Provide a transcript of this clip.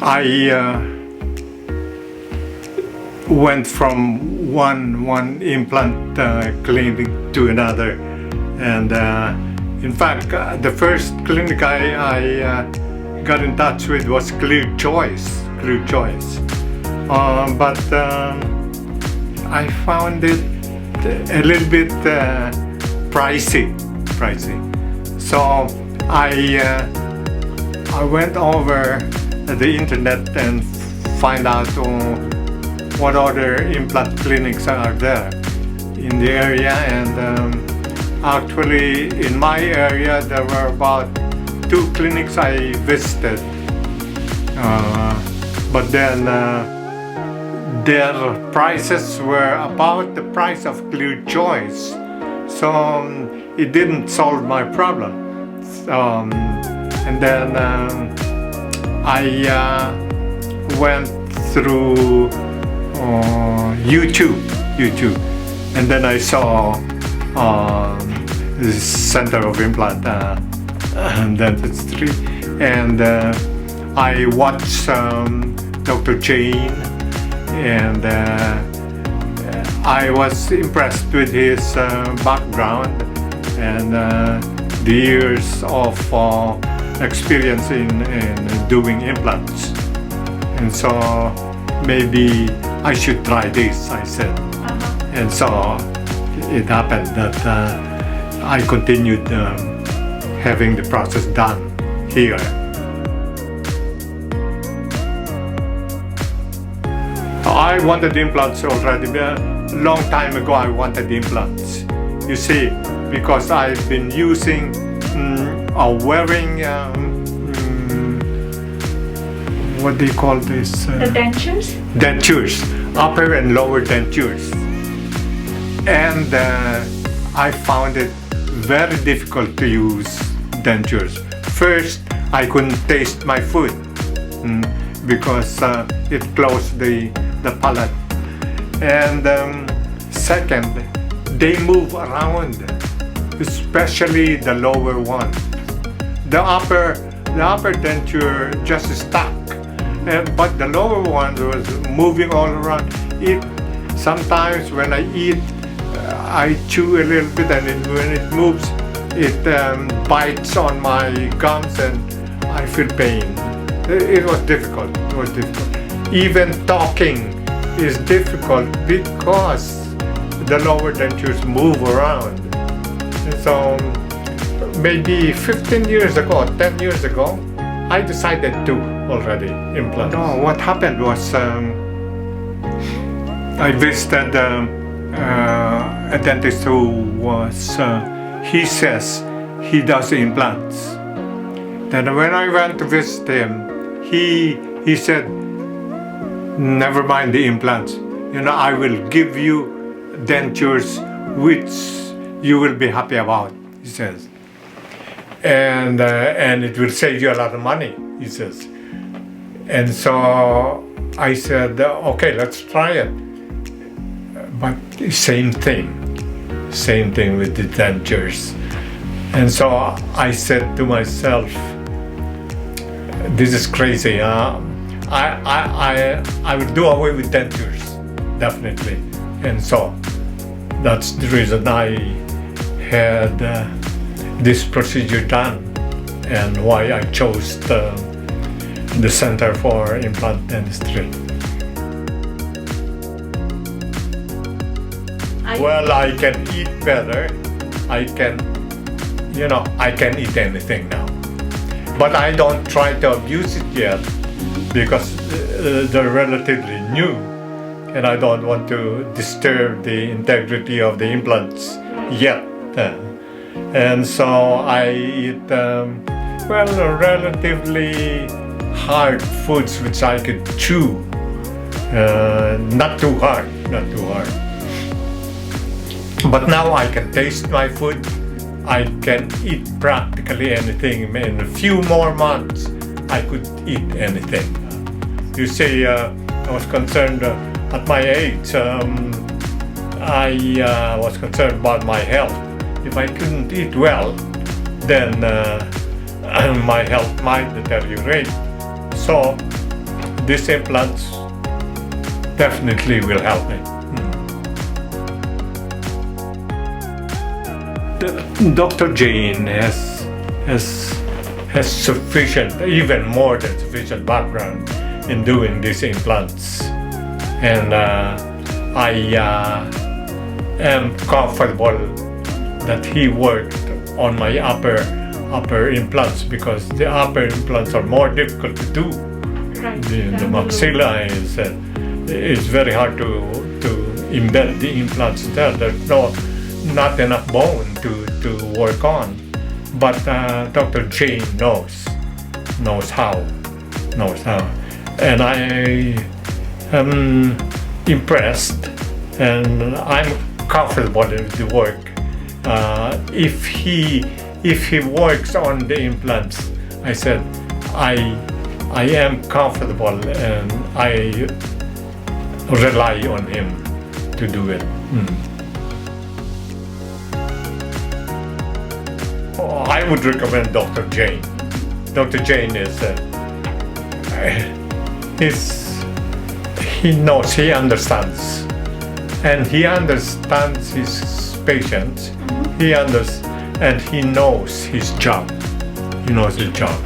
I went from one implant clinic to another, and in fact the first clinic I got in touch with was Clear Choice. But I found it a little bit pricey. So I went over the internet and find out what other implant clinics are there in the area, and actually in my area there were about 2 clinics I visited, but then their prices were about the price of Clear Choice, so it didn't solve my problem. And then I went through YouTube, and then I saw this Center of Implant Dentistry, and I watched Dr. Jane, and I was impressed with his background and the years of experience in doing implants, and so maybe I should try this, I said. And so it happened that I continued having the process done here. I wanted implants already. A long time ago I wanted implants. You see, because I've been using wearing what do you call this? The dentures? Dentures, upper and lower dentures. And I found it very difficult to use dentures. First, I couldn't taste my food because it closed the palate. And second, they move around, especially the lower one. The upper denture just stuck, but the lower one was moving all around. Sometimes when I eat, I chew a little bit, and when it moves, it bites on my gums, and I feel pain. It was difficult. Even talking is difficult because the lower dentures move around. So maybe 15 years ago, 10 years ago, I decided to already implant. No, what happened was I visited a dentist who was, he says he does implants. Then when I went to visit him, he said, never mind the implants. I will give you dentures which you will be happy about, he says. And it will save you a lot of money, he says. And so I said, okay, let's try it. But same thing with the dentures. And so I said to myself, this is crazy. I will do away with dentures, definitely. And so that's the reason I had this procedure done, and why I chose the Center for Implant Dentistry. Well, I can eat better. I can eat anything now. But I don't try to abuse it yet because they're relatively new, and I don't want to disturb the integrity of the implants yet. And so I eat relatively hard foods which I could chew. Not too hard. But now I can taste my food. I can eat practically anything. In a few more months, I could eat anything. You see, I was concerned at my age. I was concerned about my health. If I couldn't eat well, then my health might deteriorate. So these implants definitely will help me. Dr. Jane has sufficient, even more than sufficient background in doing these implants, and I am comfortable that he worked on my upper implants, because the upper implants are more difficult to do. Right. The maxilla is very hard to embed the implants there. There's not enough bone to work on. But Dr. Jane knows how. And I am impressed, and I'm comfortable with the work. If he works on the implants, I said, I am comfortable and I rely on him to do it. I would recommend Dr. Jane. Dr. Jane he understands, and he understands his patients. And he knows his job. He knows his job.